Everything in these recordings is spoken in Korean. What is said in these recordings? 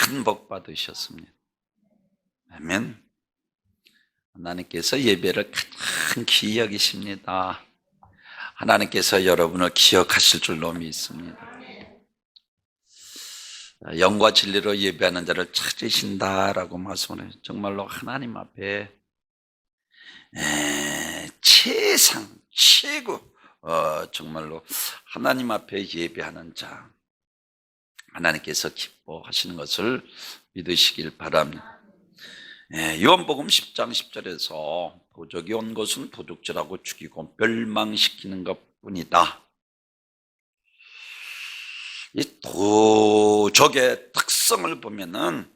큰 복 받으셨습니다. 아멘. 하나님께서 예배를 가장 귀히 여기십니다. 하나님께서 여러분을 기억하실 줄로 믿습니다. 영과 진리로 예배하는 자를 찾으신다라고 말씀을 해요. 정말로 하나님 앞에 최상 최고 정말로 하나님 앞에 예배하는 자, 하나님께서 기뻐하시는 것을 믿으시길 바랍니다. 요한복음 10장 10절에서 도적이 온 것은 도둑질하고 죽이고 멸망시키는 것뿐이다. 이 도적의 특성을 보면은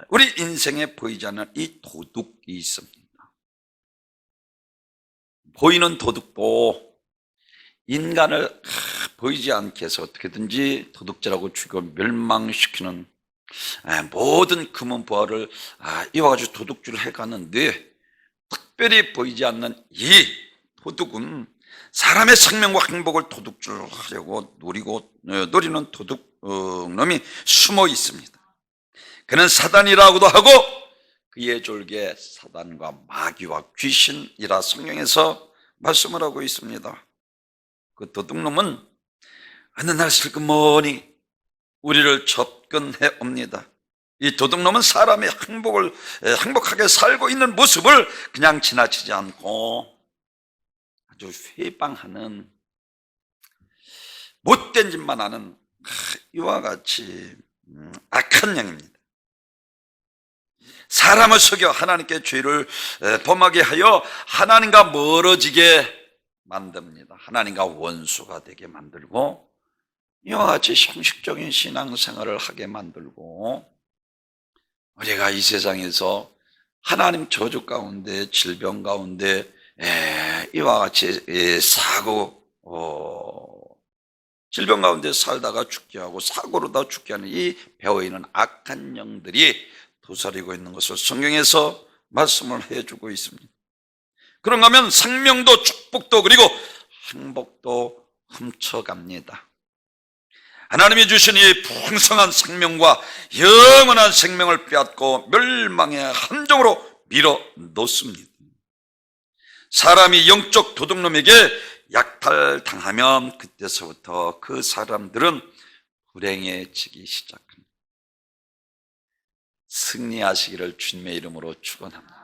우리 인생에 보이지 않는 이 도둑이 있습니다. 보이는 도둑도 인간을 보이지 않게 해서 어떻게든지 도둑질하고 죽이고 멸망시키는 모든 금은보화를 이와가지고 도둑질을 해가는데, 특별히 보이지 않는 이 도둑은 사람의 생명과 행복을 도둑질하려고 노리는 도둑놈이 숨어 있습니다. 그는 사단이라고도 하고 그의 졸개 사단과 마귀와 귀신이라 성경에서 말씀을 하고 있습니다. 그 도둑놈은 어느 날 슬그머니 우리를 접근해 옵니다. 이 도둑놈은 사람의 행복하게 살고 있는 모습을 그냥 지나치지 않고 아주 회방하는, 못된 짓만 하는 이와 같이 악한 영입니다. 사람을 속여 하나님께 죄를 범하게 하여 하나님과 멀어지게 만듭니다. 하나님과 원수가 되게 만들고 이와 같이 형식적인 신앙생활을 하게 만들고, 우리가 이 세상에서 하나님 저주 가운데, 질병 가운데 이와 같이 질병 가운데 살다가 죽게 하고 사고로다 죽게 하는 이 배어있는 악한 영들이 도사리고 있는 것을 성경에서 말씀을 해주고 있습니다. 그런가 하면 생명도 축복도 그리고 행복도 훔쳐갑니다. 하나님이 주신 이 풍성한 생명과 영원한 생명을 빼앗고 멸망의 함정으로 밀어놓습니다. 사람이 영적 도둑놈에게 약탈당하면 그때서부터 그 사람들은 불행해지기 시작합니다. 승리하시기를 주님의 이름으로 축원합니다.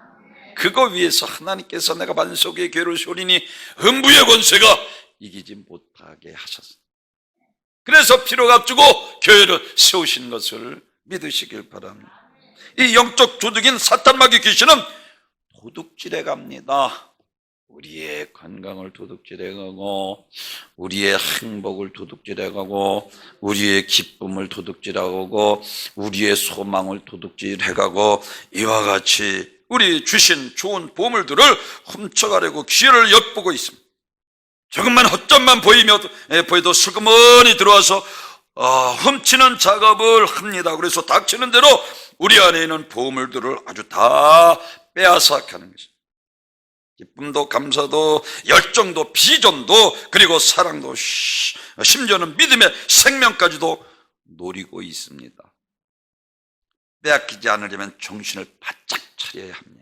그거 위해서 하나님께서 내가 반석의 궤를 세우리니 음부의 권세가 이기지 못하게 하셨습니다. 그래서 피로 값주고 교회를 세우신 것을 믿으시길 바랍니다. 이 영적 도둑인 사탄 마귀 귀신은 도둑질해 갑니다. 우리의 건강을 도둑질해 가고, 우리의 행복을 도둑질해 가고, 우리의 기쁨을 도둑질해 가고, 우리의 소망을 도둑질해 가고, 이와 같이 우리 주신 좋은 보물들을 훔쳐가려고 기회를 엿보고 있습니다. 조금만 허점만 보여도 슬그머니 들어와서 훔치는 작업을 합니다. 그래서 닥치는 대로 우리 안에 있는 보물들을 아주 다 빼앗아 가는 것입니다. 기쁨도 감사도 열정도 비전도 그리고 사랑도 심지어는 믿음의 생명까지도 노리고 있습니다. 빼앗기지 않으려면 정신을 바짝 차려야 합니다.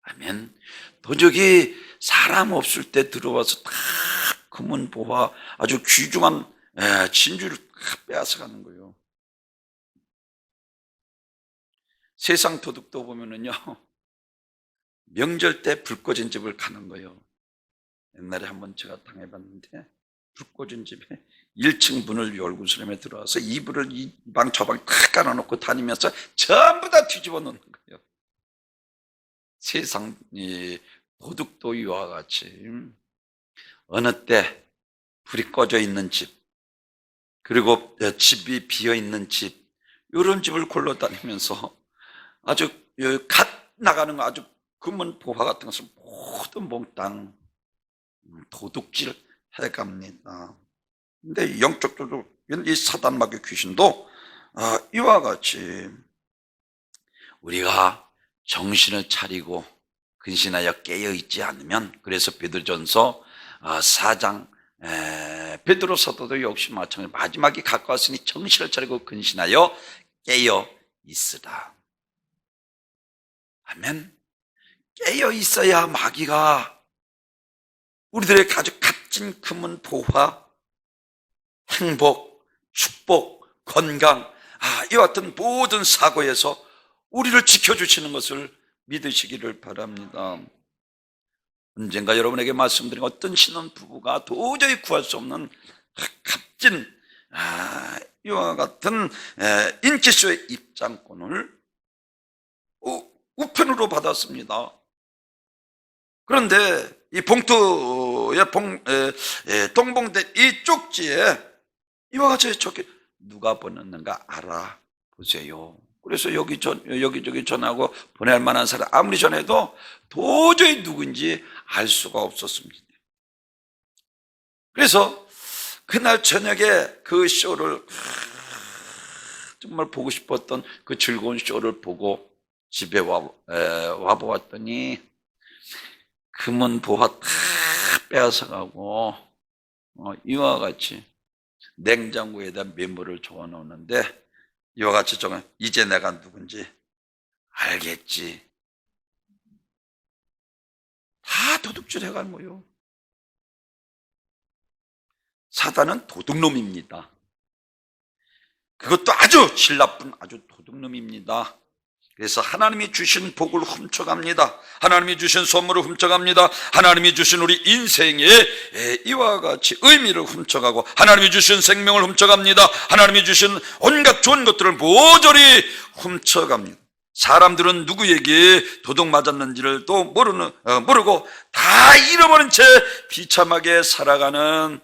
아멘. 도적이 사람 없을 때 들어와서 다 금은보화 아주 귀중한 진주를 빼앗아가는 거예요. 세상 도둑도 보면은요, 명절 때 불 꺼진 집을 가는 거예요. 옛날에 한번 제가 당해봤는데, 불 꺼진 집에 1층 문을 열고 수렴에 들어와서 이불을 이 방 저 방 다 깔아놓고 다니면서 전부 다 뒤집어 놓는 거예요. 세상 도둑도 이와 같이 어느 때 불이 꺼져 있는 집, 그리고 집이 비어 있는 집, 이런 집을 굴러다니면서 아주 갓 나가는 거 아주 금은보화 같은 것을 모두 몽땅 도둑질 해갑니다. 근데 영적 도둑, 이 사단 마귀 귀신도 이와 같이 우리가 정신을 차리고 근신하여 깨어있지 않으면, 그래서 베드로전서 4장 베드로 사도도 역시 마찬가지로 마지막이 가까웠으니 정신을 차리고 근신하여 깨어 있으라. 아멘. 깨어 있어야 마귀가 우리들의 가족 값진 금은 보화, 행복, 축복, 건강, 이와 같은 모든 사고에서 우리를 지켜주시는 것을 믿으시기를 바랍니다. 언젠가 여러분에게 말씀드린 어떤 신혼부부가 도저히 구할 수 없는 값진 이와 같은 인기쇼의 입장권을 우편으로 받았습니다. 그런데 이 봉투의 동봉된 이 쪽지에 이와 같이 적혀 누가 보냈는가 알아보세요. 그래서 여기저기 전하고 보낼 만한 사람 아무리 전해도 도저히 누군지 알 수가 없었습니다. 그래서 그날 저녁에 그 쇼를 정말 보고 싶었던 그 즐거운 쇼를 보고 집에 와보았더니 금은 보화 다 빼앗아가고 이와 같이 냉장고에다 메모를 적어놓는데 이와 같이 적어 이제 내가 누군지 알겠지. 다 도둑질 해간 거요. 사단은 도둑놈입니다. 그것도 아주 질 나쁜 아주 도둑놈입니다. 그래서 하나님이 주신 복을 훔쳐갑니다. 하나님이 주신 선물을 훔쳐갑니다. 하나님이 주신 우리 인생의 이와 같이 의미를 훔쳐가고 하나님이 주신 생명을 훔쳐갑니다. 하나님이 주신 온갖 좋은 것들을 모조리 훔쳐갑니다. 사람들은 누구에게 도둑 맞았는지를 또 모르고 다 잃어버린 채 비참하게 살아가는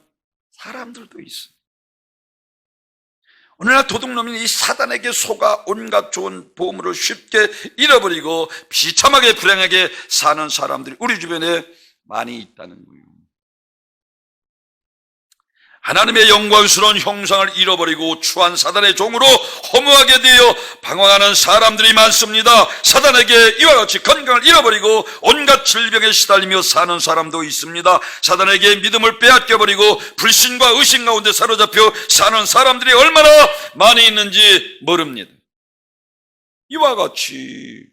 사람들도 있어요. 오늘날 도둑놈인 이 사단에게 속아 온갖 좋은 보물을 쉽게 잃어버리고 비참하게 불행하게 사는 사람들이 우리 주변에 많이 있다는 거예요. 하나님의 영광스러운 형상을 잃어버리고 추한 사단의 종으로 허무하게 되어 방황하는 사람들이 많습니다. 사단에게 이와 같이 건강을 잃어버리고 온갖 질병에 시달리며 사는 사람도 있습니다. 사단에게 믿음을 빼앗겨버리고 불신과 의심 가운데 사로잡혀 사는 사람들이 얼마나 많이 있는지 모릅니다. 이와 같이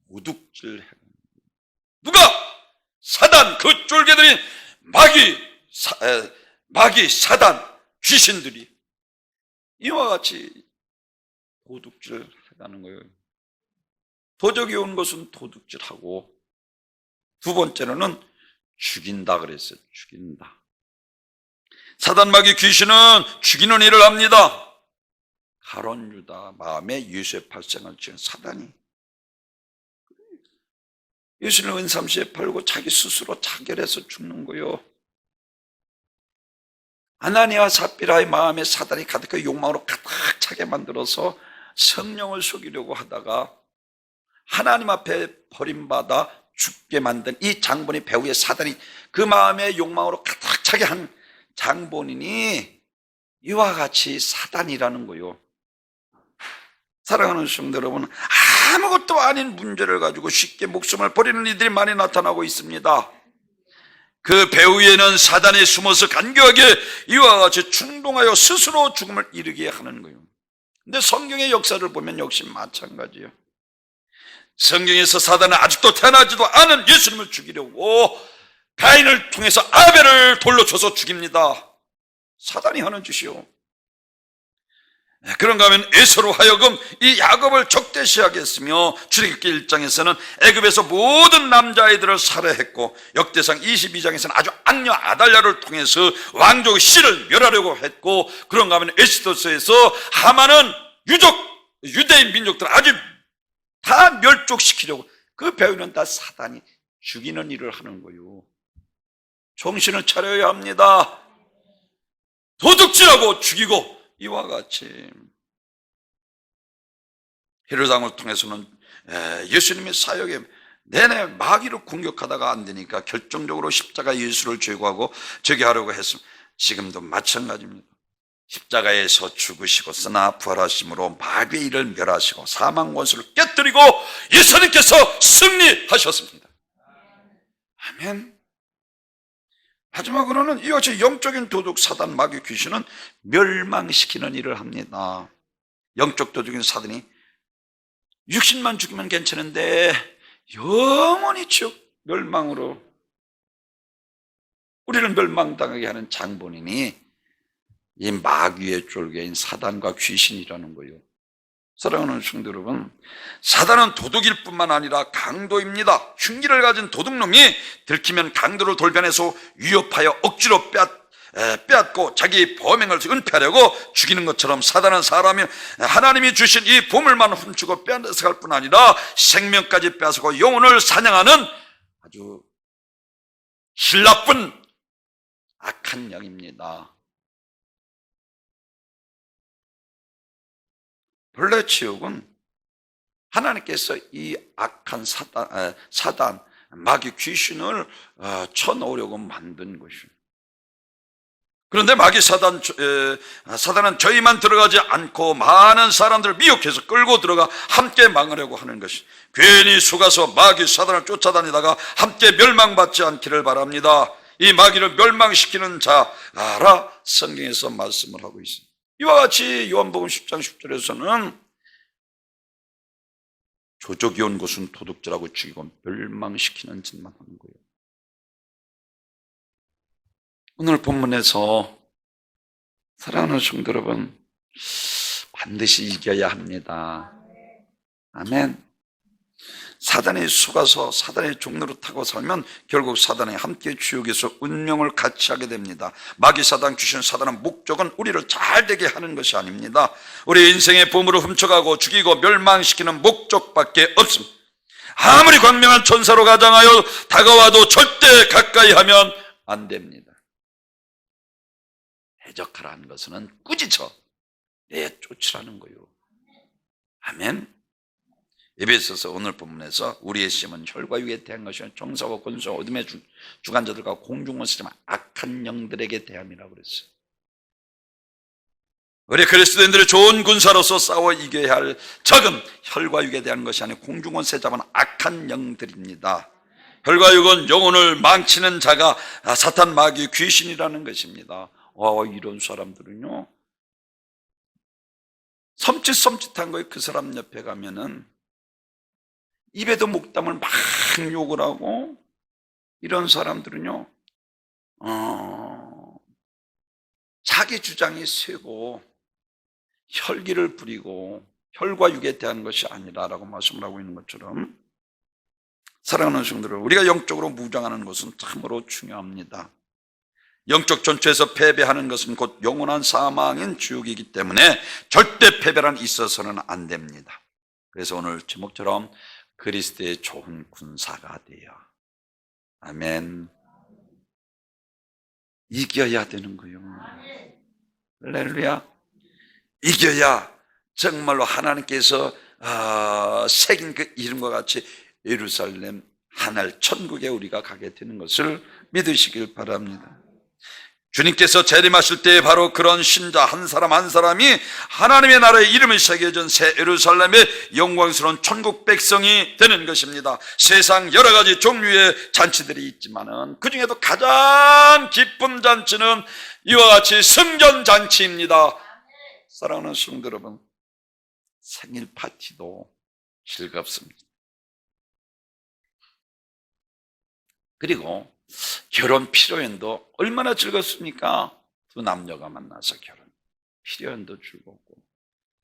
도둑질해. 누가? 사단, 그 쫄개들인 마귀, 사단, 귀신들이 이와 같이 도둑질을 해가는 거예요. 도적이 온 것은 도둑질하고 두 번째로는 죽인다 그랬어요. 죽인다. 사단, 마귀, 귀신은 죽이는 일을 합니다. 가룟 유다 마음에 예수의 발생을 지은 사단이 예수를 은삼시에 팔고 자기 스스로 자결해서 죽는 거예요. 아나니와 삽비라의 마음에 사단이 가득 욕망으로 가득 차게 만들어서 성령을 속이려고 하다가 하나님 앞에 버림받아 죽게 만든 이 장본인 배후의 사단이 그 마음에 욕망으로 가득 차게 한 장본인이 이와 같이 사단이라는 거요. 사랑하는 성도 여러분, 아무것도 아닌 문제를 가지고 쉽게 목숨을 버리는 이들이 많이 나타나고 있습니다. 그 배후에는 사단이 숨어서 간교하게 이와 같이 충동하여 스스로 죽음을 이르게 하는 거예요. 근데 성경의 역사를 보면 역시 마찬가지예요. 성경에서 사단은 아직도 태어나지도 않은 예수님을 죽이려고 가인을 통해서 아벨을 돌로 쳐서 죽입니다. 사단이 하는 짓이요. 그런가 하면 에서로 하여금 이 야곱을 적대시하게 했으며 출애굽기 1장에서는 애굽에서 모든 남자아이들을 살해했고 역대상 22장에서는 아주 악녀 아달랴를 통해서 왕족의 씨를 멸하려고 했고 그런가 하면 에스더서에서 하만은 유대인 민족들 아주 다 멸족시키려고 그 배후는 다 사단이 죽이는 일을 하는 거예요. 정신을 차려야 합니다. 도둑질하고 죽이고 이와 같이 헤롯왕을 통해서는 예수님의 사역에 내내 마귀를 공격하다가 안 되니까 결정적으로 십자가 예수를 제거하고 저기하려고 했습니다. 지금도 마찬가지입니다. 십자가에서 죽으시고서나 부활하심으로 마귀의 일을 멸하시고 사망 원수를 깨뜨리고 예수님께서 승리하셨습니다. 아멘. 마지막으로는 이와 같이 영적인 도둑 사단 마귀 귀신은 멸망시키는 일을 합니다. 영적 도둑인 사단이 육신만 죽이면 괜찮은데 영원히 지옥 멸망으로 우리를 멸망당하게 하는 장본인이 이 마귀의 쫄개인 사단과 귀신이라는 거예요. 사랑하는 성도 여러분, 사단은 도둑일 뿐만 아니라 강도입니다. 흉기를 가진 도둑놈이 들키면 강도를 돌변해서 위협하여 억지로 빼앗고 자기 범행을 은폐하려고 죽이는 것처럼 사단은 사람이 하나님이 주신 이 보물만 훔치고 빼앗아갈 뿐 아니라 생명까지 빼앗고 영혼을 사냥하는 아주 질 나쁜 악한 영입니다. 본래 지옥은 하나님께서 이 악한 사단 마귀 귀신을 쳐놓으려고 만든 것이에요. 그런데 마귀 사단은 저희만 들어가지 않고 많은 사람들을 미혹해서 끌고 들어가 함께 망하려고 하는 것이, 괜히 속아서 마귀 사단을 쫓아다니다가 함께 멸망받지 않기를 바랍니다. 이 마귀를 멸망시키는 자라 성경에서 말씀을 하고 있습니다. 이와 같이 요한복음 10장 10절에서는 조족이 온 것은 도둑질하고 죽이고 멸망시키는 짓만 하는 거예요. 오늘 본문에서 사랑하는 성도 여러분, 반드시 이겨야 합니다. 아멘. 사단에 속아서 사단의 종로로 타고 살면 결국 사단에 함께 지옥에서 운명을 같이 하게 됩니다. 마귀 사단, 귀신 사단의 목적은 우리를 잘 되게 하는 것이 아닙니다. 우리 인생의 보물을 훔쳐가고 죽이고 멸망시키는 목적밖에 없습니다. 아무리 광명한 천사로 가장하여 다가와도 절대 가까이 하면 안 됩니다. 대적하라는 것은 꾸짖어 내쫓으라는 거예요. 아멘. 에베소서 오늘 본문에서 우리의 시험은 혈과 육에 대한 것이 아니라 정사와 권세와 어둠의 주관자들과 공중원수지만 악한 영들에게 대함이라고 그랬어요. 우리 그리스도인들이 좋은 군사로서 싸워 이겨야 할 적은 혈과 육에 대한 것이 아니라 공중원세 잡은 악한 영들입니다. 혈과 육은 영혼을 망치는 자가 사탄 마귀 귀신이라는 것입니다. 이런 사람들은요, 섬찟섬찟한 거예요. 그 사람 옆에 가면은 입에도 목담을 막 욕을 하고, 이런 사람들은요 자기 주장이 세고 혈기를 부리고 혈과 육에 대한 것이 아니라라고 말씀을 하고 있는 것처럼, 사랑하는 성도들, 우리가 영적으로 무장하는 것은 참으로 중요합니다. 영적 전투에서 패배하는 것은 곧 영원한 사망인 지옥이기 때문에 절대 패배란 있어서는 안 됩니다. 그래서 오늘 제목처럼 그리스도의 좋은 군사가 되어, 아멘, 이겨야 되는 거예요. 할렐루야. 이겨야 정말로 하나님께서 새긴 그 이름과 같이 예루살렘 하늘 천국에 우리가 가게 되는 것을 믿으시길 바랍니다. 주님께서 재림하실 때 바로 그런 신자 한 사람 한 사람이 하나님의 나라의 이름을 새겨진 새 예루살렘의 영광스러운 천국 백성이 되는 것입니다. 세상 여러 가지 종류의 잔치들이 있지만은 그 중에도 가장 기쁜 잔치는 이와 같이 성전 잔치입니다. 사랑하는 성도 여러분, 생일 파티도 즐겁습니다. 그리고 결혼 피로연도 얼마나 즐겁습니까? 두 남녀가 만나서 결혼 피로연도 즐겁고.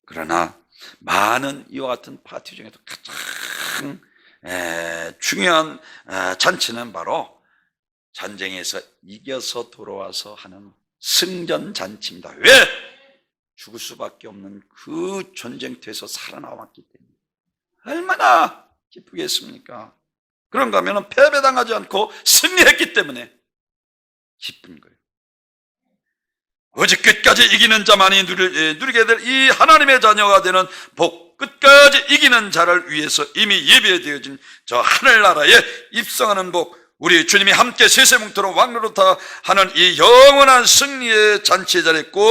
그러나 많은 이와 같은 파티 중에도 가장 중요한 잔치는 바로 전쟁에서 이겨서 돌아와서 하는 승전 잔치입니다. 왜? 죽을 수밖에 없는 그 전쟁터에서 살아남았기 때문에 얼마나 기쁘겠습니까? 그런가 하면 패배당하지 않고 승리했기 때문에 기쁜 거예요. 오직 끝까지 이기는 자만이 누리게 될 이 하나님의 자녀가 되는 복, 끝까지 이기는 자를 위해서 이미 예배되어진 저 하늘나라에 입성하는 복, 우리 주님이 함께 세세뭉토로 왕노릇하 하는 이 영원한 승리의 잔치의 자리에 꼭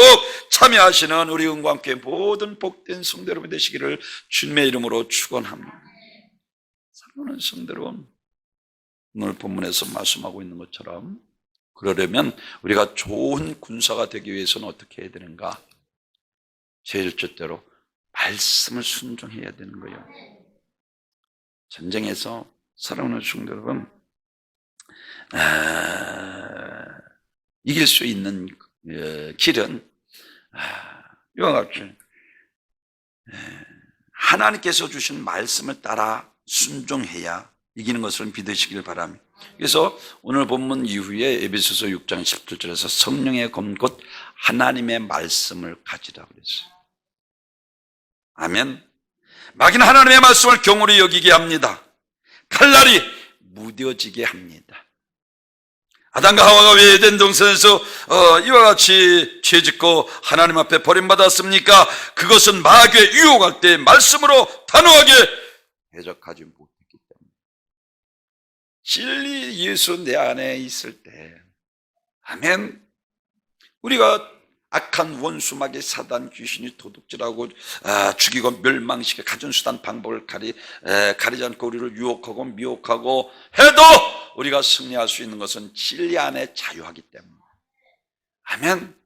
참여하시는 우리 은과 함께 모든 복된 성도 여러분 되시기를 주님의 이름으로 축원합니다. 사랑하는 성도 여러분, 오늘 본문에서 말씀하고 있는 것처럼 그러려면 우리가 좋은 군사가 되기 위해서는 어떻게 해야 되는가? 제일 첫째로 말씀을 순종해야 되는 거예요. 전쟁에서 사랑하는 성도 여러분, 이길 수 있는 길은 이와 같이 하나님께서 주신 말씀을 따라 순종해야 이기는 것을 믿으시길 바랍니다. 그래서 오늘 본문 이후에 에베소서 6장 17절에서 성령의 검 곧 하나님의 말씀을 가지라 그랬어요. 아멘. 마귀는 하나님의 말씀을 경홀히 여기게 합니다. 칼날이 무뎌지게 합니다. 아담과 하와가 왜 에덴 동산에서 이와 같이 죄짓고 하나님 앞에 버림받았습니까? 그것은 마귀의 유혹할 때 말씀으로 단호하게 대적하지 못했기 때문에. 진리 예수 내 안에 있을 때, 아멘, 우리가 악한 원수 마귀 사단 귀신이 도둑질하고 죽이고 멸망시켜 가진 수단 방법을 가리지 않고 우리를 유혹하고 미혹하고 해도 우리가 승리할 수 있는 것은 진리 안에 자유하기 때문에. 아멘.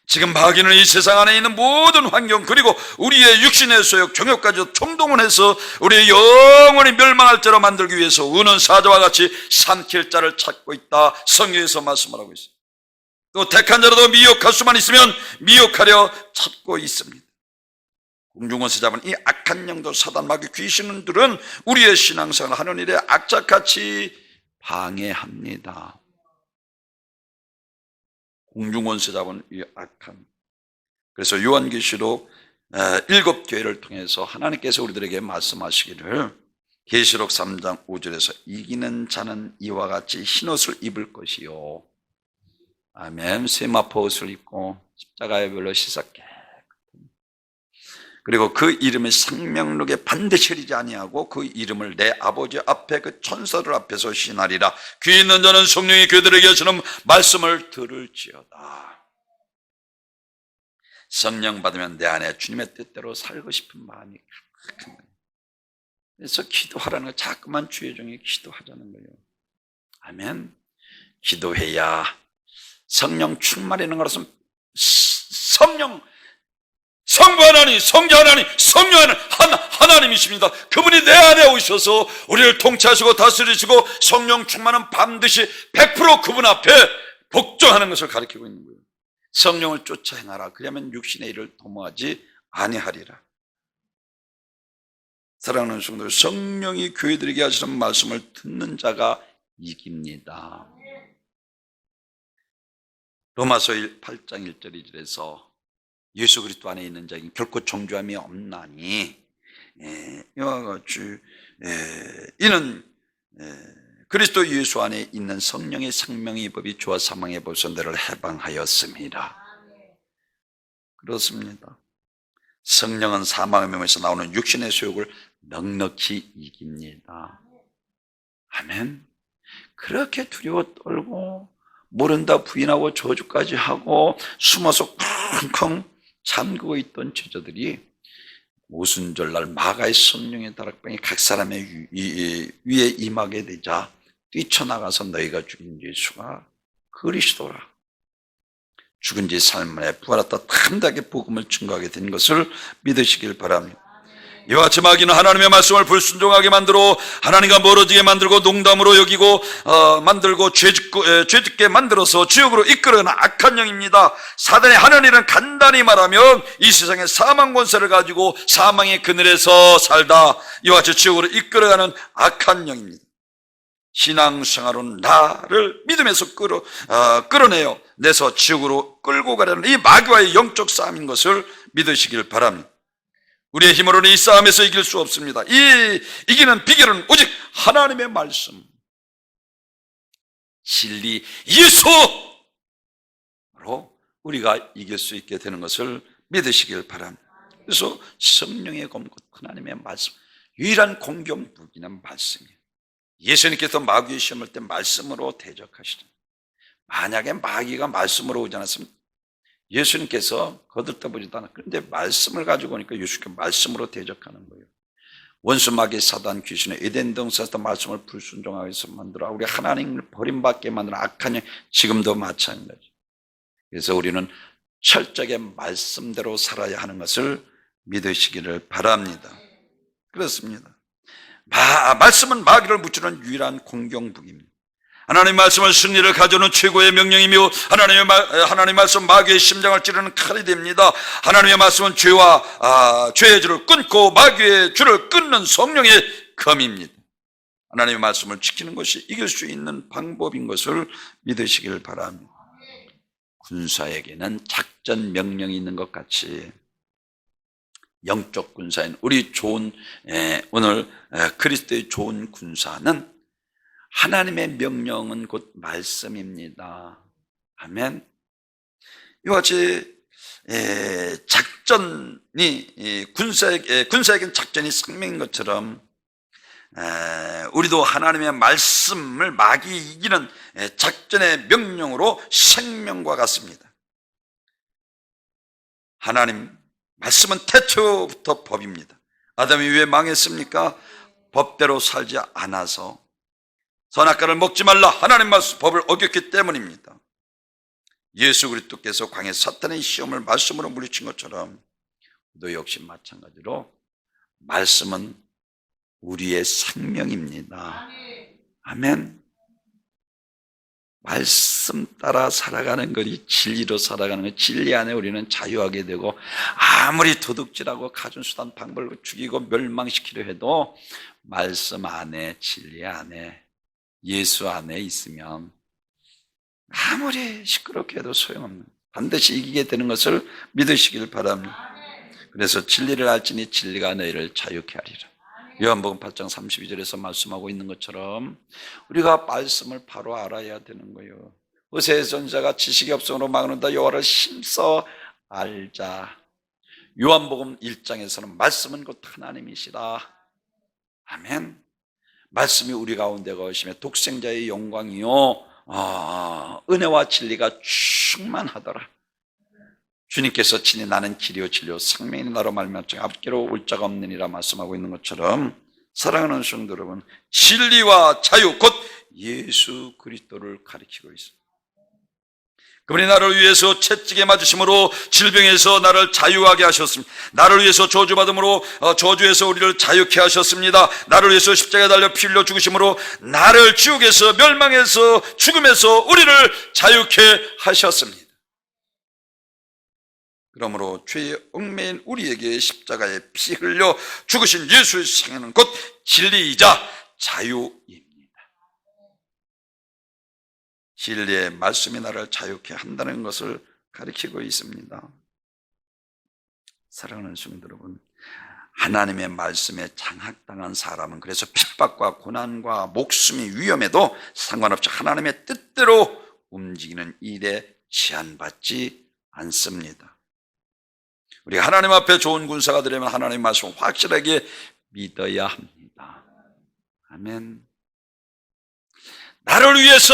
지금 마귀는 이 세상 안에 있는 모든 환경 그리고 우리의 육신의 소욕 정욕까지 총동원해서 우리의 영원히 멸망할 자로 만들기 위해서 우는 사자와 같이 삼킬 자를 찾고 있다. 성경에서 말씀을 하고 있습니다. 또 택한 자라도 미혹할 수만 있으면 미혹하려 찾고 있습니다. 공중원수 잡은 이 악한 영도 사단 마귀 귀신들은 우리의 신앙생활을 하는 일에 악착같이 방해합니다. 공중원수 잡은 이 악한. 그래서 요한계시록 7교회를 통해서 하나님께서 우리들에게 말씀하시기를 계시록 3장 5절에서 이기는 자는 이와 같이 흰옷을 입을 것이요. 아멘. 세마포 옷을 입고 십자가의 별로 씻어 깨끗. 그리고 그 이름의 생명록에 반드시 흐리지 아니하고 그 이름을 내 아버지 앞에 그 천사들 앞에서 신하리라. 귀 있는 자는 성령이 그들에게 하시는 말씀을 들을지어다. 성령 받으면 내 안에 주님의 뜻대로 살고 싶은 마음이 큰 거예요. 그래서 기도하라는 거, 자꾸만 주의 종이 기도하자는 거예요. 아멘. 기도해야 성령 충만이라는 것은 성부 하나님, 성자 하나님, 성령 하나님이십니다. 그분이 내 안에 오셔서 우리를 통치하시고 다스리시고 성령 충만은 반드시 100% 그분 앞에 복종하는 것을 가리키고 있는 거예요. 성령을 쫓아 행하라. 그러면 육신의 일을 도모하지 아니하리라. 사랑하는 성도들, 성령이 교회들에게 하시는 말씀을 듣는 자가 이깁니다. 로마서 8장 1절 2절에서 예수 그리스도 안에 있는 자에게 결코 정죄함이 없나니 이와 같이 이는 그리스도 예수 안에 있는 성령의 생명의 법이 죄와 사망의 법에서 너를 해방하였습니다. 그렇습니다. 성령은 사망의 명에서 나오는 육신의 소욕을 넉넉히 이깁니다. 아멘. 그렇게 두려워 떨고 모른다 부인하고 저주까지 하고 숨어서 쿵쿵 잠그고 있던 제자들이 오순절날 마가의 성령의 다락방이 각 사람의 위에 임하게 되자 뛰쳐나가서 너희가 죽인 예수가 그리스도라, 죽은 지 사흘 만에 부활했다 탐나게 복음을 증거하게 된 것을 믿으시길 바랍니다. 이와 같이 마귀는 하나님의 말씀을 불순종하게 만들어 하나님과 멀어지게 만들고 농담으로 여기고 만들고 죄짓게 만들어서 지옥으로 이끌어가는 악한 영입니다. 사단이 하는 일은 간단히 말하면 이 세상의 사망 권세를 가지고 사망의 그늘에서 살다 이와 같이 지옥으로 이끌어가는 악한 영입니다. 신앙생활은 나를 믿음에서 끌어내어 내서 지옥으로 끌고 가려는 이 마귀와의 영적 싸움인 것을 믿으시길 바랍니다. 우리의 힘으로는 이 싸움에서 이길 수 없습니다. 이기는 비결은 오직 하나님의 말씀, 진리, 예수로 우리가 이길 수 있게 되는 것을 믿으시길 바랍니다. 그래서 성령의 검, 하나님의 말씀, 유일한 공격 무기는 말씀이에요. 예수님께서 마귀의 시험할 때 말씀으로 대적하시잖아요. 만약에 마귀가 말씀으로 오지 않았으면 예수님께서 거들떠보지도 않았어요. 그런데 말씀을 가지고 오니까 예수님께 말씀으로 대적하는 거예요. 원수 마귀 사단 귀신의 에덴 동산에서 말씀을 불순종하게 해서 만들어 우리 하나님을 버림받게 만드는 악한 영, 지금도 마찬가지. 그래서 우리는 철저하게 말씀대로 살아야 하는 것을 믿으시기를 바랍니다. 그렇습니다. 말씀은 마귀를 무찌르는 유일한 공경북입니다. 하나님의 말씀은 승리를 가져오는 최고의 명령이며 하나님의 말씀 마귀의 심장을 찌르는 칼이 됩니다. 하나님의 말씀은 죄의 줄을 끊고 마귀의 줄을 끊는 성령의 검입니다. 하나님의 말씀을 지키는 것이 이길 수 있는 방법인 것을 믿으시길 바랍니다. 군사에게는 작전 명령이 있는 것 같이 영적 군사인 우리 오늘 그리스도의 좋은 군사는 하나님의 명령은 곧 말씀입니다. 아멘. 이와 같이 군사에게는 작전이 생명인 것처럼 우리도 하나님의 말씀을 마귀 이기는 작전의 명령으로 생명과 같습니다. 하나님 말씀은 태초부터 법입니다. 아담이 왜 망했습니까? 법대로 살지 않아서 선악과를 먹지 말라 하나님 말씀 법을 어겼기 때문입니다. 예수 그리스도께서 광야 사탄의 시험을 말씀으로 물리친 것처럼 너 역시 마찬가지로 말씀은 우리의 생명입니다. 아멘. 말씀 따라 살아가는 것이 진리로 살아가는 것, 진리 안에 우리는 자유하게 되고 아무리 도둑질하고 가진수단 방법을 죽이고 멸망시키려 해도 말씀 안에 진리 안에 예수 안에 있으면 아무리 시끄럽게 해도 소용없는 반드시 이기게 되는 것을 믿으시길 바랍니다. 그래서 진리를 알지니 진리가 너희를 자유케 하리라. 요한복음 8장 32절에서 말씀하고 있는 것처럼 우리가 말씀을 바로 알아야 되는 거예요. 의사의 전자가 지식이 없음으로 막는다. 여호와를 힘써 알자. 요한복음 1장에서는 말씀은 곧 하나님이시라. 아멘. 말씀이 우리 가운데 거하시며 독생자의 영광이요 은혜와 진리가 충만하더라. 주님께서 친히 나는 길이요 진리요 생명이 나로 말미암아 앞뒤로 올 자가 없느니라 말씀하고 있는 것처럼 사랑하는 성도 여러분, 진리와 자유 곧 예수 그리스도를 가리키고 있습니다. 그분이 나를 위해서 채찍에 맞으심으로 질병에서 나를 자유하게 하셨습니다. 나를 위해서 저주받음으로 저주에서 우리를 자유케 하셨습니다. 나를 위해서 십자가에 달려 피 흘려 죽으심으로 나를 지옥에서 멸망에서 죽음에서 우리를 자유케 하셨습니다. 그러므로 죄의 얽매인 우리에게 십자가에 피 흘려 죽으신 예수의 생애는 곧 진리이자 자유입니다. 진리의 말씀이 나를 자유케 한다는 것을 가리키고 있습니다. 사랑하는 성도 여러분, 하나님의 말씀에 장악당한 사람은 그래서 핍박과 고난과 목숨이 위험해도 상관없이 하나님의 뜻대로 움직이는 일에 제한받지 않습니다. 우리가 하나님 앞에 좋은 군사가 되려면 하나님의 말씀을 확실하게 믿어야 합니다. 아멘. 나를 위해서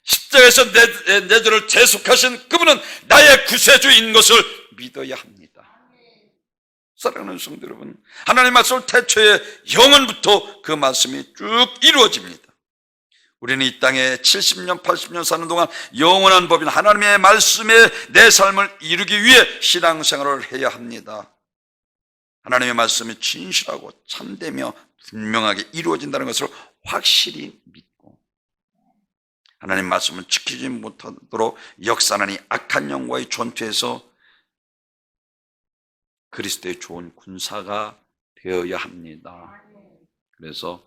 십자가에서 내 죄를 대속하신 그분은 나의 구세주인 것을 믿어야 합니다. 사랑하는 성도 여러분, 하나님의 말씀을 태초에 영원부터 그 말씀이 쭉 이루어집니다. 우리는 이 땅에 70년, 80년 사는 동안 영원한 법인 하나님의 말씀에 내 삶을 이루기 위해 신앙생활을 해야 합니다. 하나님의 말씀이 진실하고 참되며 분명하게 이루어진다는 것을 확실히 믿고 하나님 말씀은 지키지 못하도록 역사하니 악한 영과의 전투에서 그리스도의 좋은 군사가 되어야 합니다. 그래서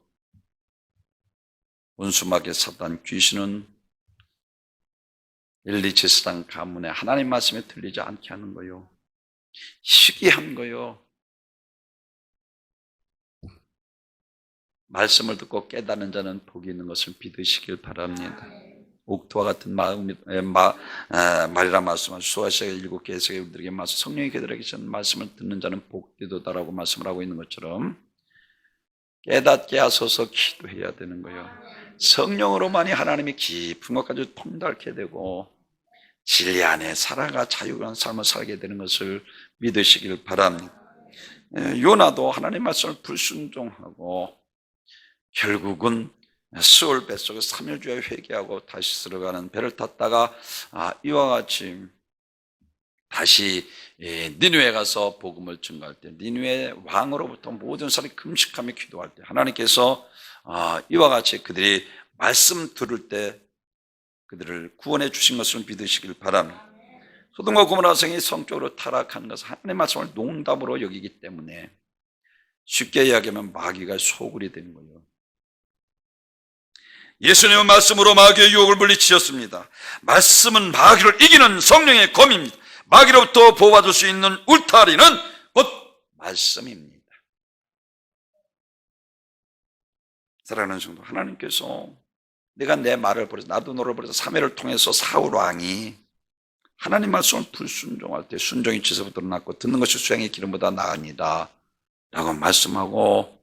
원수마귀 사단 귀신은 1, 2, 7장 가문에 하나님 말씀에 들리지 않게 하는 거요. 시기한 거요. 말씀을 듣고 깨닫는 자는 복이 있는 것을 믿으시길 바랍니다. 옥토와 같은 말이라 말씀하시고 수아시아의 7개 세계들에게 말씀 성령이 그들에게 주신 말씀을 듣는 자는 복되도다라고 말씀을 하고 있는 것처럼 깨닫게 하소서 기도해야 되는 거예요. 성령으로만이 하나님의 깊은 것까지 통달케 되고 진리 안에 살아가 자유한 삶을 살게 되는 것을 믿으시길 바랍니다. 요나도 하나님 말씀을 불순종하고 결국은 스올 뱃속에 3일 주에 회개하고 다시 들어가는 배를 탔다가 이와 같이 다시 니느웨에 가서 복음을 증거할 때, 니느웨 왕으로부터 모든 사람이 금식하며 기도할 때 하나님께서 이와 같이 그들이 말씀 들을 때 그들을 구원해 주신 것을 믿으시길 바랍니다. 소돔과 고모라 성이 성적으로 타락한 것은 하나님의 말씀을 농담으로 여기기 때문에 쉽게 이야기하면 마귀가 소굴이 되는 거예요. 예수님은 말씀으로 마귀의 유혹을 물리치셨습니다. 말씀은 마귀를 이기는 성령의 검입니다. 마귀로부터 보호받을 수 있는 울타리는 곧 말씀입니다. 사랑하는 성도, 하나님께서 내가 내 말을 버려서 나도 너를 버려서 사매를 통해서 사울 왕이 하나님 말씀을 불순종할 때 순종이 지서부터 났고 듣는 것이 수양의 기름보다 나으니라 라고 말씀하고,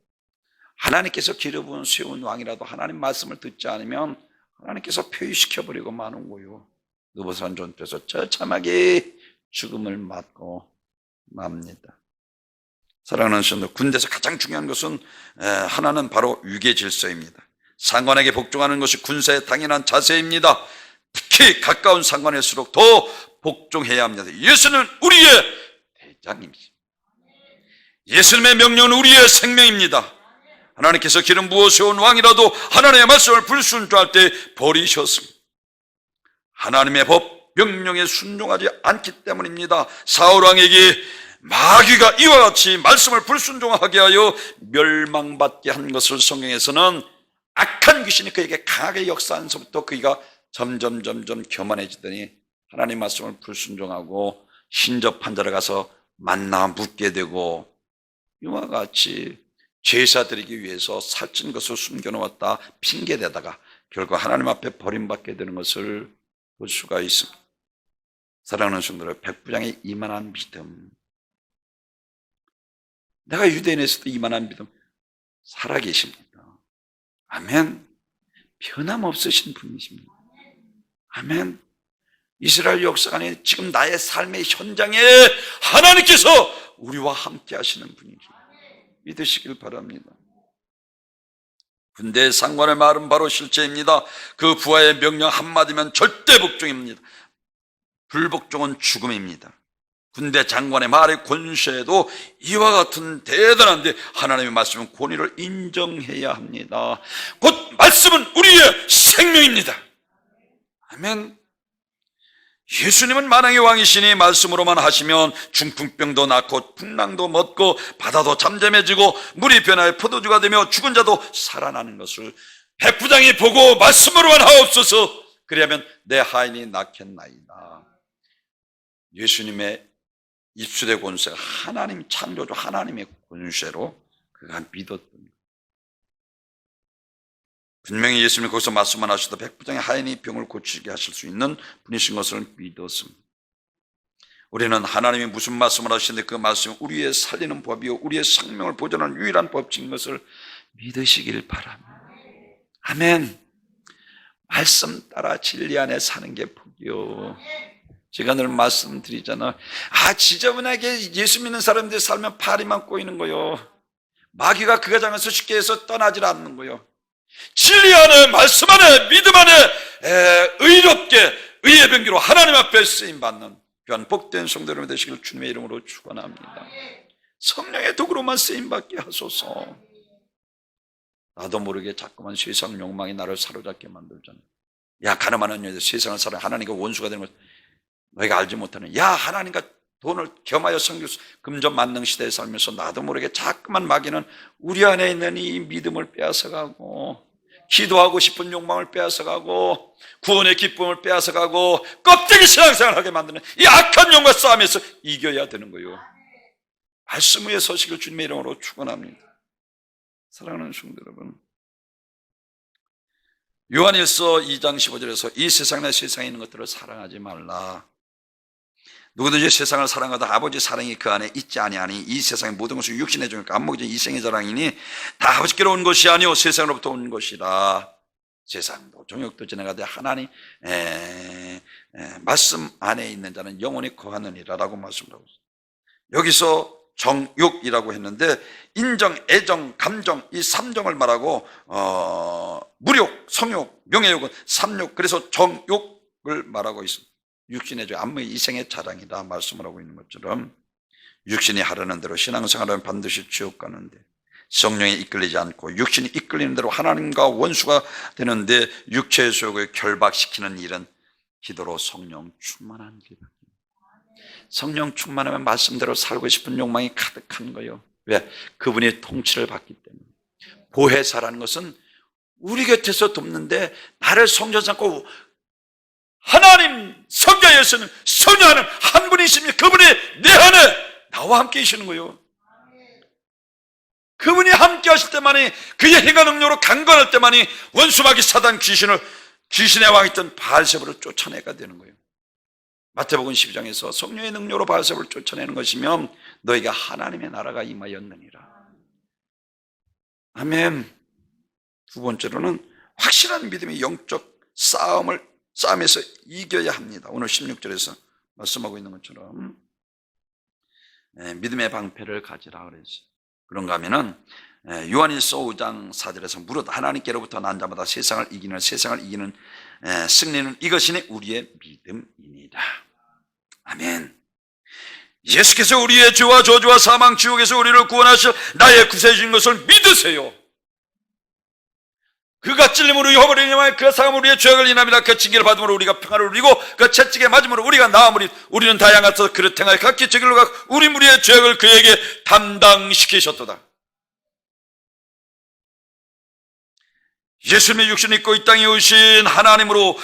하나님께서 기름부은 세운 왕이라도 하나님 말씀을 듣지 않으면 하나님께서 폐위시켜버리고 마는 거요. 느부갓네살 전투에서 처참하게 죽음을 맞고 맙니다. 사랑하는 성도, 군대에서 가장 중요한 것은 하나는 바로 위계 질서입니다. 상관에게 복종하는 것이 군사의 당연한 자세입니다. 특히 가까운 상관일수록 더 복종해야 합니다. 예수는 우리의 대장입니다. 예수님의 명령은 우리의 생명입니다. 하나님께서 기름 부어 세운 왕이라도 하나님의 말씀을 불순종할 때 버리셨습니다. 하나님의 법 명령에 순종하지 않기 때문입니다. 사울 왕에게 마귀가 이와 같이 말씀을 불순종하게 하여 멸망받게 한 것을 성경에서는 악한 귀신이 그에게 강하게 역사하면서부터 그가 점점 교만해지더니 하나님 말씀을 불순종하고 신접한 자를 가서 만나 묻게 되고, 이와 같이 제사 드리기 위해서 살찐 것을 숨겨놓았다 핑계대다가 결국 하나님 앞에 버림받게 되는 것을 볼 수가 있습니다. 사랑하는 성도들, 백부장의 이만한 믿음, 내가 유대인에서도 이만한 믿음 살아계십니다. 아멘. 변함없으신 분이십니다. 아멘. 이스라엘 역사 안에 지금 나의 삶의 현장에 하나님께서 우리와 함께 하시는 분이죠. 믿으시길 바랍니다. 군대의 상관의 말은 바로 실제입니다. 그 부하의 명령 한마디면 절대 복종입니다. 불복종은 죽음입니다. 군대 장관의 말의 권세도 이와 같은 대단한데 하나님의 말씀은 권위를 인정해야 합니다. 곧 말씀은 우리의 생명입니다. 아멘. 예수님은 만왕의 왕이시니 말씀으로만 하시면 중풍병도 낫고 풍랑도 멎고 바다도 잠잠해지고 물이 변하여 포도주가 되며 죽은 자도 살아나는 것을 백부장이 보고 말씀으로만 하옵소서, 그리하면 내 하인이 낫겠나이다. 예수님의 입술의 권세가 하나님 창조주 하나님의 권세로 그가 믿었습니다. 분명히 예수님이 거기서 말씀만 하셔도 백부장의 하인이 병을 고치게 하실 수 있는 분이신 것을 믿었습니다. 우리는 하나님이 무슨 말씀을 하시는데 그 말씀이 우리의 살리는 법이요 우리의 생명을 보존하는 유일한 법칙인 것을 믿으시길 바랍니다. 아멘. 말씀 따라 진리 안에 사는 게 복이요. 제가 늘 말씀드리잖아요. 지저분하게 예수 믿는 사람들이 살면 파리만 꼬이는 거요. 마귀가 그 가장에서 쉽게 해서 떠나질 않는 거요. 진리 안에 말씀 안에 믿음 안에 의롭게 의의 병기로 하나님 앞에 쓰임받는 귀한 복된 성도 여러분 되시길 주님의 이름으로 축원합니다. 성령의 도구로만 쓰임받게 하소서. 나도 모르게 자꾸만 세상 욕망이 나를 사로잡게 만들잖아요. 야, 가늠하는 여자 세상을 살아 하나님과 원수가 되는 것 너희가 알지 못하는, 야, 하나님과 돈을 겸하여 섬기소. 금전 만능 시대에 살면서 나도 모르게 자꾸만 마귀는 우리 안에 있는 이 믿음을 빼앗아가고 기도하고 싶은 욕망을 빼앗아가고 구원의 기쁨을 빼앗아가고 껍데기 신앙생활을 하게 만드는 이 악한 영과 싸움에서 이겨야 되는 거예요. 말씀 위에 서시길 주님의 이름으로 축원합니다. 사랑하는 성도 여러분, 요한일서 2장 15절에서 이 세상 내 세상에 있는 것들을 사랑하지 말라. 누구든지 세상을 사랑하다 아버지 사랑이 그 안에 있지 아니하니 이 세상의 모든 것은 육신의 종이니까 안목이진 이생의 자랑이니 다 아버지께로 온 것이 아니오 세상으로부터 온 것이라. 세상도 종역도 지나가되 하나님 말씀 안에 있는 자는 영원히 거하느니라 라고 말씀을 하고 있습니다. 여기서 정욕이라고 했는데 인정, 애정, 감정 이 3정을 말하고 무욕, 성욕, 명예욕은 3욕, 그래서 정욕을 말하고 있습니다. 육신의 죄, 안무의 이생의 자랑이다 말씀을 하고 있는 것처럼 육신이 하려는 대로 신앙생활은 반드시 지옥 가는데 성령에 이끌리지 않고 육신이 이끌리는 대로 하나님과 원수가 되는데 육체의 소욕을 결박시키는 일은 기도로 성령 충만한 길입니다. 성령 충만하면 말씀대로 살고 싶은 욕망이 가득한 거예요. 왜? 그분이 통치를 받기 때문에. 보혜사라는 것은 우리 곁에서 돕는데 나를 성전 삼고 하나님 성자에서는 성령하는 한 분이십니다. 그분이 내 안에 나와 함께 계시는 거예요. 그분이 함께 하실 때만이 그의 행한 능력으로 강건할 때만이 원수마귀 사단 귀신의 왕이던 바알세불을 쫓아내가 되는 거예요. 마태복음 12장에서 성령의 능력으로 바알세불을 쫓아내는 것이면 너희가 하나님의 나라가 임하였느니라. 아멘. 두 번째로는 확실한 믿음의 영적 싸움에서 이겨야 합니다. 오늘 16절에서 말씀하고 있는 것처럼 믿음의 방패를 가지라 그랬어요. 그런가 하면은 요한일서 5장 4절에서 무릇 하나님께로부터 난 자마다 세상을 이기는 승리는 이것이니 우리의 믿음이니라. 아멘. 예수께서 우리의 죄와 저주와 사망 지옥에서 우리를 구원하실 나의 구세주인 것을 믿으세요. 그가 찔림으로 혀버리니만 그 상함으로 우리의 죄악을 인함이라. 그 징계를 받음으로 우리가 평화를 누리고 그 채찍에 맞음으로 우리가 나음으리. 우리는 다 양같아서 그릇 행하여 각기 저 길로 가고 우리 무리의 죄악을 그에게 담당시키셨도다. 예수님의 육신을 입고 이 땅에 오신 하나님으로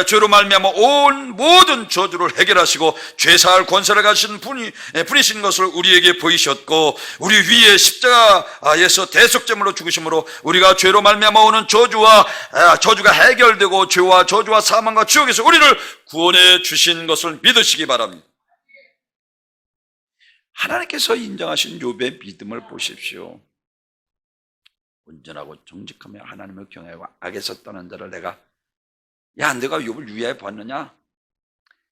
죄로 말미암아 온 모든 저주를 해결하시고 죄사할 권세를 가진 분이신 것을 우리에게 보이셨고 우리 위에 십자가에서 대속제물로 죽으심으로 우리가 죄로 말미암아 오는 저주가 해결되고 죄와 저주와 사망과 지옥에서 우리를 구원해 주신 것을 믿으시기 바랍니다. 하나님께서 인정하신 욥의 믿음을 보십시오. 온전하고 정직하며 하나님을 경외하고 악에서 떠난 자를 내가 내가 욥을 유의해 봤느냐?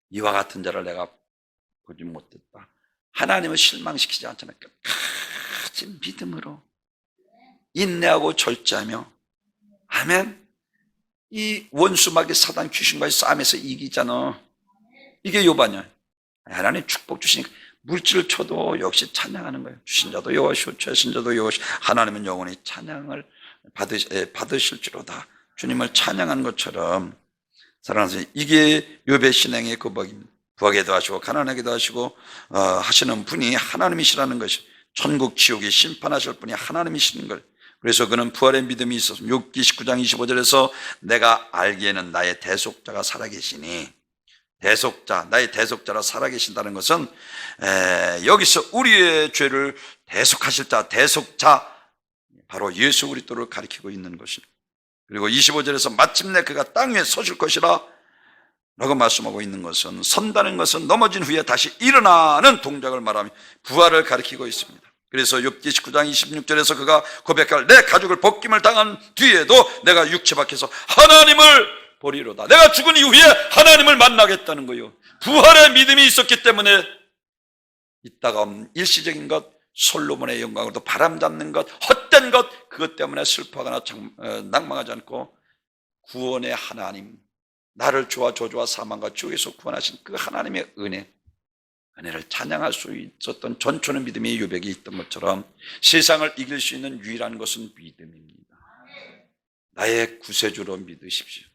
이와 같은 자를 내가 보지 못했다. 하나님을 실망시키지 않잖아요. 끝까지 믿음으로 인내하고 절제하며 아멘. 이 원수마귀 사단 귀신과의 싸움에서 이기잖아. 이게 욥 아니야. 하나님 축복 주시니까 물질을 쳐도 역시 찬양하는 거예요. 주신 자도 여호와시오 죄신 자도 여호와시오. 하나님은 영원히 찬양을 받으실지로다. 주님을 찬양하는 것처럼 사랑하는 선생님, 이게 욥의 신앙의 고백입니다. 부하게도 하시고 가난하게도 하시고 하시는 분이 하나님이시라는 것이 천국 지옥이 심판하실 분이 하나님이시는 걸. 그래서 그는 부활의 믿음이 있었습니다. 욥기 19장 25절에서 내가 알기에는 나의 대속자가 살아계시니 나의 대속자라 살아계신다는 것은 여기서 우리의 죄를 대속하실 자, 대속자 바로 예수 그리스도를 가리키고 있는 것입니다. 그리고 25절에서 마침내 그가 땅 위에 서실 것이라 라고 말씀하고 있는 것은 선다는 것은 넘어진 후에 다시 일어나는 동작을 말하며 부활을 가리키고 있습니다. 그래서 욥기 19장 26절에서 그가 고백할 내 가죽을 벗김을 당한 뒤에도 내가 육체 밖에서 하나님을 보리로다. 내가 죽은 이후에 하나님을 만나겠다는 거예요. 부활의 믿음이 있었기 때문에 이따가 없는 일시적인 것, 솔로몬의 영광으로도 바람 잡는 것, 헛된 것, 그것 때문에 슬퍼하거나 낭망하지 않고 구원의 하나님, 나를 죄와 저주와 사망과 지옥에서 구원하신 그 하나님의 은혜를 찬양할 수 있었던 전초의 믿음의 유백이 있던 것처럼 세상을 이길 수 있는 유일한 것은 믿음입니다. 나의 구세주로 믿으십시오.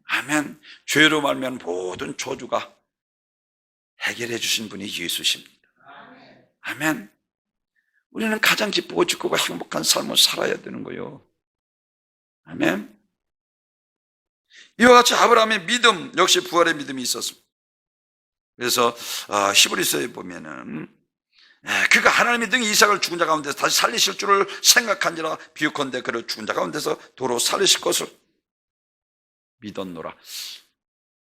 아멘. 죄로 말면 모든 저주가 해결해 주신 분이 예수십니다. 아멘. 우리는 가장 기쁘고 즐겁고 행복한 삶을 살아야 되는 거예요. 아멘. 이와 같이 아브라함의 믿음 역시 부활의 믿음이 있었습니다. 그래서 히브리서에 보면은 그가 하나님의 능히 이삭을 죽은 자 가운데서 다시 살리실 줄을 생각한지라 비유컨대 그를 죽은 자 가운데서 도로 살리실 것을 믿었노라.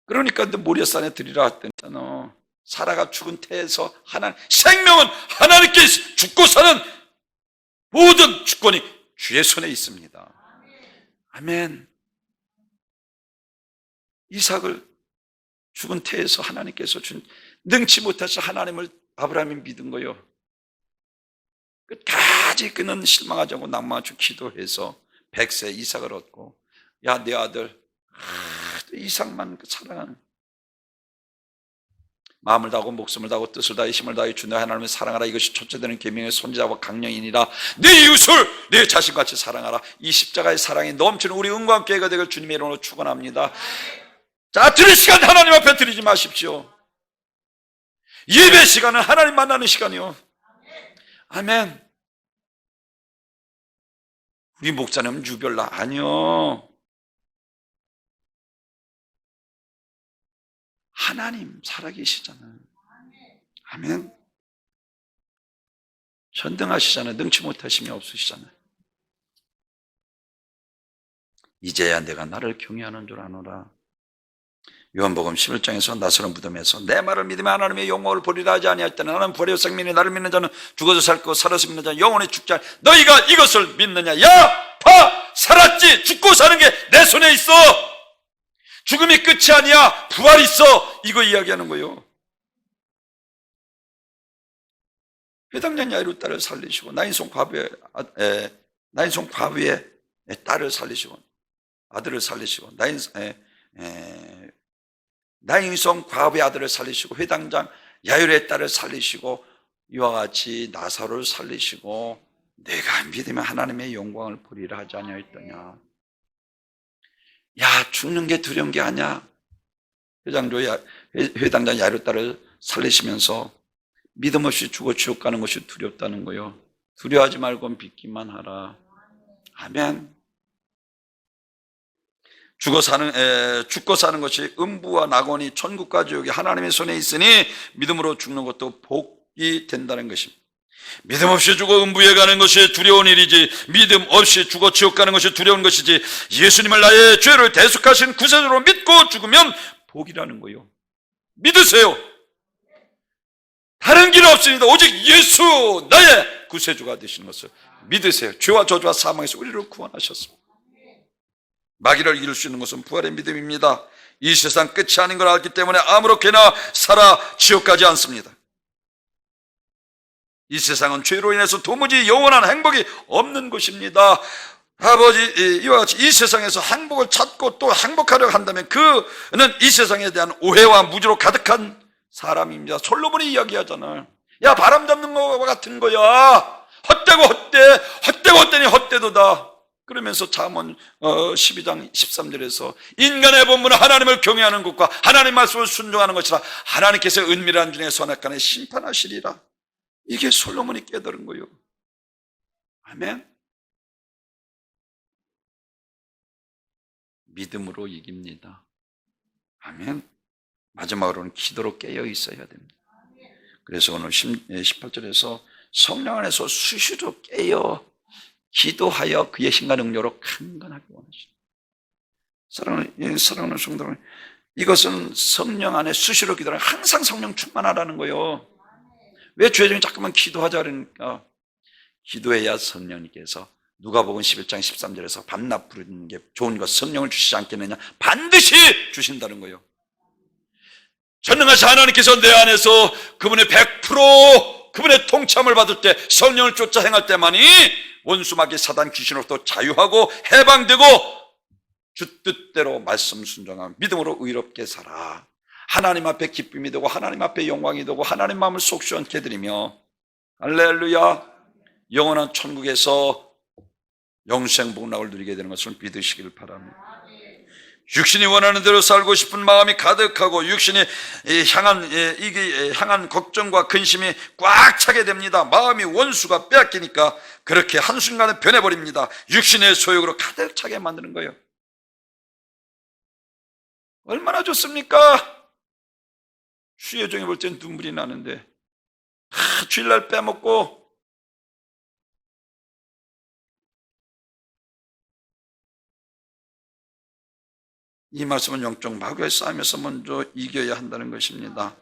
그러니까 모리아산에 드리라 했더니 사라가 죽은 태에서 생명은 하나님께 죽고 사는 모든 주권이 주의 손에 있습니다. 아멘. 이삭을 죽은 태에서 하나님께서 준 능치 못해서 하나님을 아브라함이 믿은 거예요. 끝까지 그는 실망하지 않고 낭만하고 기도해서 100세 이삭을 얻고, 야, 내 아들 이삭만 사랑하는, 마음을 다하고 목숨을 다하고 뜻을 다하여 힘을 다하여 주 너의 하나님을 사랑하라. 이것이 첫째되는 계명의 선지자와 강령이니라. 네 이웃을 내 자신같이 사랑하라. 이 십자가의 사랑이 넘치는 우리 은과 함께가 되길 주님의 이름으로 축원합니다. 자, 드릴 시간 하나님 앞에 드리지 마십시오. 예배 시간은 하나님 만나는 시간이요. 아멘. 우리 목사님은 유별나. 아니요. 하나님 살아계시잖아요. 아멘. 전등하시잖아요. 능치 못하심이 없으시잖아요. 이제야 내가 나를 경외하는 줄 아노라. 요한복음 11장에서 나사로 무덤에서 내 말을 믿으면 하나님의 영광을 보리라 하지 아니하였다는, 나는 부활의 생명이 나를 믿는 자는 죽어도 살 거고 살아서 믿는 자는 영원히 죽지 않. 너희가 이것을 믿느냐? 야, 봐, 살았지. 죽고 사는 게 내 손에 있어. 죽음이 끝이 아니야. 부활이 있어. 이거 이야기하는 거예요. 회당장 야이로 딸을 살리시고 나인손 과부의 딸을 살리시고 아들을 살리시고 나인손 과부의 아들을 살리시고 회당장 야율의 딸을 살리시고 이와 같이 나사로를 살리시고 내가 믿으면 하나님의 영광을 보리라 하지 아니하였더냐. 야, 죽는 게 두려운 게 아니야. 회당장 야율의 딸을 살리시면서 믿음 없이 죽어 지옥 가는 것이 두렵다는 거요. 두려워하지 말고 믿기만 하라. 아멘. 죽고 사는 것이 음부와 낙원이 천국과 지옥이 하나님의 손에 있으니 믿음으로 죽는 것도 복이 된다는 것입니다. 믿음 없이 죽어 음부에 가는 것이 두려운 일이지, 믿음 없이 죽어 지옥 가는 것이 두려운 것이지, 예수님을 나의 죄를 대속하신 구세주로 믿고 죽으면 복이라는 거예요. 믿으세요. 다른 길 없습니다. 오직 예수 나의 구세주가 되시는 것을 믿으세요. 죄와 저주와 사망에서 우리를 구원하셨습니다. 마귀를 이길 수 있는 것은 부활의 믿음입니다. 이 세상 끝이 아닌 걸 알기 때문에 아무렇게나 살아 지옥 가지 않습니다. 이 세상은 죄로 인해서 도무지 영원한 행복이 없는 것입니다. 아버지, 이와 같이 이 세상에서 행복을 찾고 또 행복하려 한다면 그는 이 세상에 대한 오해와 무지로 가득한 사람입니다. 솔로몬이 이야기하잖아요. 야, 바람 잡는 거와 같은 거야. 헛되고 헛되니 헛되도다. 그러면서 잠언 12장 13절에서 인간의 본분은 하나님을 경외하는 것과 하나님 말씀을 순종하는 것이라 하나님께서 은밀한 중에 선악간에 심판하시리라. 이게 솔로몬이 깨달은 거예요. 아멘. 믿음으로 이깁니다. 아멘. 마지막으로는 기도로 깨어 있어야 됩니다. 그래서 오늘 18절에서 성령 안에서 수시로 깨어 기도하여 그의 힘과 능력으로 강건하게 원하십니다. 사랑하는 성도 여러분, 이것은 성령 안에 수시로 기도하는, 항상 성령 충만하라는 거예요. 왜 죄 중에 자꾸만 기도하자 그러니까, 기도해야 성령님께서 누가복음 11장 13절에서 밤낮 부르는 게 좋은 것, 성령을 주시지 않겠느냐? 반드시 주신다는 거예요. 전능하신 하나님께서 내 안에서 그분의 100% 그분의 통참을 받을 때, 성령을 쫓아 행할 때만이 원수 마귀 사단 귀신으로부터 자유하고 해방되고 주 뜻대로 말씀 순종하며 믿음으로 의롭게 살아 하나님 앞에 기쁨이 되고 하나님 앞에 영광이 되고 하나님 마음을 속 시원케 드리며 할렐루야, 영원한 천국에서 영생 복락을 누리게 되는 것을 믿으시길 바랍니다. 육신이 원하는 대로 살고 싶은 마음이 가득하고 육신이 향한 걱정과 근심이 꽉 차게 됩니다. 마음이 원수가 빼앗기니까 그렇게 한순간에 변해버립니다. 육신의 소욕으로 가득 차게 만드는 거예요. 얼마나 좋습니까? 수혜종이 볼 땐 눈물이 나는데 주일날 빼먹고 이 말씀은 영적 마귀의 싸움에서 먼저 이겨야 한다는 것입니다.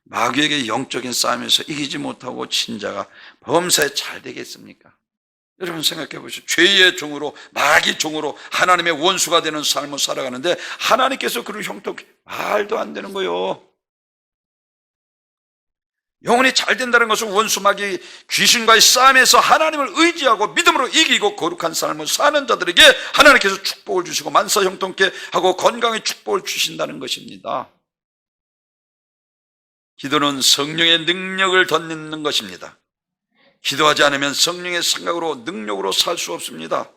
마귀에게 영적인 싸움에서 이기지 못하고 진자가 범사에 잘 되겠습니까? 여러분 생각해 보시죠. 죄의 종으로, 마귀 종으로 하나님의 원수가 되는 삶을 살아가는데 하나님께서 그를 형통케, 말도 안 되는 거요. 영혼이 잘 된다는 것은 원수마귀 귀신과의 싸움에서 하나님을 의지하고 믿음으로 이기고 거룩한 삶을 사는 자들에게 하나님께서 축복을 주시고 만사 형통케 하고 건강의 축복을 주신다는 것입니다. 기도는 성령의 능력을 덧입는 것입니다. 기도하지 않으면 성령의 생각으로 능력으로 살 수 없습니다.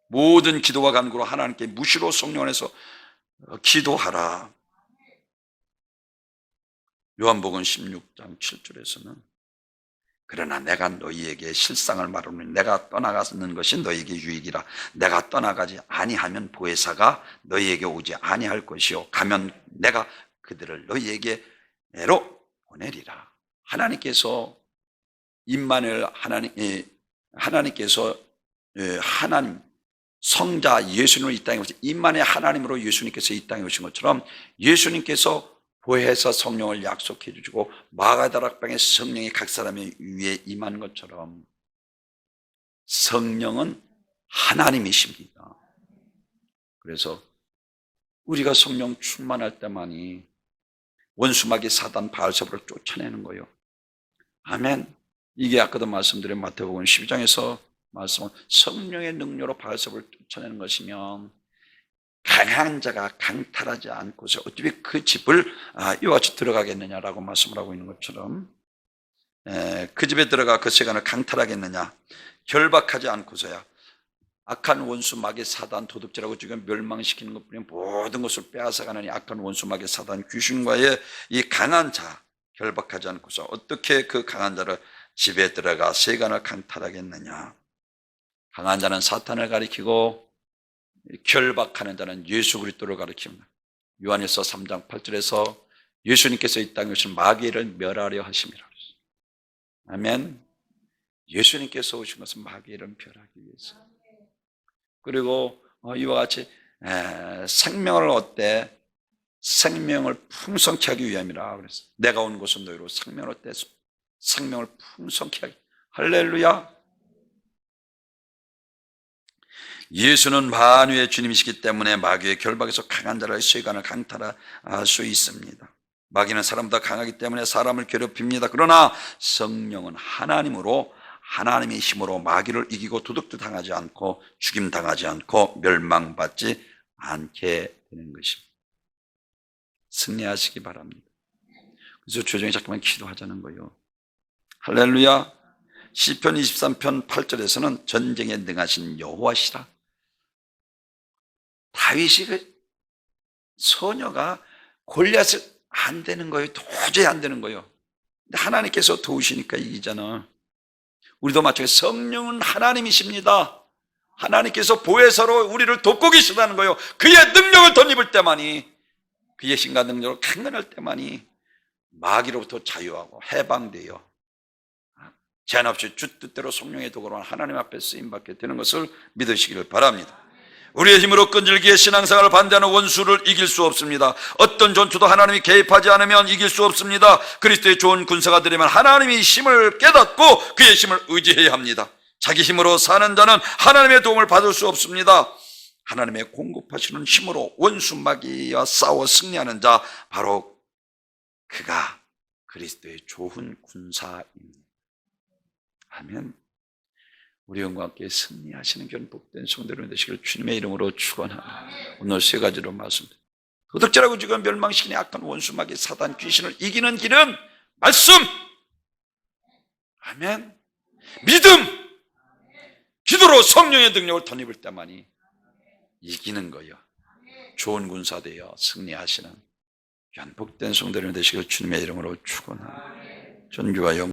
모든 기도와 간구로 하나님께 무시로 성령 안에서 기도하라. 요한복음 16장 7절에서는 그러나 내가 너희에게 실상을 말하노니 내가 떠나가는 것이 너희에게 유익이라. 내가 떠나가지 아니하면 보혜사가 너희에게 오지 아니할 것이요 가면 내가 그들을 너희에게로 보내리라. 하나님께서 임마누엘 하나님께서 하나님 성자 예수님을 이 땅에 오신 임마누엘 하나님으로 예수님께서 이 땅에 오신 것처럼 예수님께서 보혜사 성령을 약속해 주시고 마가다락방에 성령이 각 사람 위에 임한 것처럼 성령은 하나님이십니다. 그래서 우리가 성령 충만할 때만이 원수마귀 사단 바알세불을 쫓아내는 거예요. 아멘. 이게 아까도 말씀드린 마태복음 12장에서 말씀은 성령의 능력으로 바알세불을 쫓아내는 것이면 강한 자가 강탈하지 않고서 어떻게 그 집을 이와 같이 들어가겠느냐라고 말씀을 하고 있는 것처럼 그 집에 들어가 그 세간을 강탈하겠느냐. 결박하지 않고서야 악한 원수 마귀 사단 도둑질하고 지금 멸망시키는 것뿐인 모든 것을 빼앗아가는 이 악한 원수 마귀 사단 귀신과의 이 강한 자 결박하지 않고서 어떻게 그 강한 자를 집에 들어가 세간을 강탈하겠느냐. 강한 자는 사탄을 가리키고 결박하는 자는 예수 그리스도를 가리킵니다. 요한일서 3장 8절에서 예수님께서 이 땅에 오신 마귀를 멸하려 하심이라. 아멘. 예수님께서 오신 것은 마귀를 멸하기 위해서. 그리고 이와 같이 생명을 얻되 생명을 풍성케 하기 위함이라 그랬어. 내가 온 곳은 너희로 생명을 얻되 생명을 풍성케 하기. 할렐루야. 예수는 만유의 주님이시기 때문에 마귀의 결박에서 강한 자를 세간을 강탈할 수 있습니다. 마귀는 사람보다 강하기 때문에 사람을 괴롭힙니다. 그러나 성령은 하나님으로 하나님의 힘으로 마귀를 이기고 도둑도 당하지 않고 죽임 당하지 않고 멸망받지 않게 되는 것입니다. 승리하시기 바랍니다. 그래서 조정이 잠깐만 기도하자는 거예요. 할렐루야. 시편 23편 8절에서는 전쟁에 능하신 여호와시라. 다윗이 그 소녀가 골리앗을 안 되는 거예요. 도저히 안 되는 거예요. 근데 하나님께서 도우시니까 이기잖아. 우리도 마찬가지로 성령은 하나님이십니다. 하나님께서 보혜사로 우리를 돕고 계시다는 거예요. 그의 능력을 덧입을 때만이, 그의 신과 능력을 강건할 때만이 마귀로부터 자유하고 해방되어 제한 없이 주 뜻대로 성령의 도구로 하나님 앞에 쓰임받게 되는 것을 믿으시기를 바랍니다. 우리의 힘으로 끈질기게 신앙생활을 반대하는 원수를 이길 수 없습니다. 어떤 전투도 하나님이 개입하지 않으면 이길 수 없습니다. 그리스도의 좋은 군사가 되려면 하나님의 힘을 깨닫고 그의 힘을 의지해야 합니다. 자기 힘으로 사는 자는 하나님의 도움을 받을 수 없습니다. 하나님의 공급하시는 힘으로 원수 마귀와 싸워 승리하는 자, 바로 그가 그리스도의 좋은 군사입니다. 아멘. 우리 영과 함께 승리하시는 귀한 복된 성도들 되시기를 주님의 이름으로 축원합니다. 오늘 세 가지로 말씀드립니다. 도둑질하고 지금 멸망시키는 악한 원수 마귀 사단 귀신을 이기는 길은 말씀, 아멘, 믿음, 기도로 성령의 능력을 덧입을 때만이 이기는 거예요. 좋은 군사 되어 승리하시는 귀한 복된 성도들 되시기를 주님의 이름으로 축원합니다. 존귀와 영광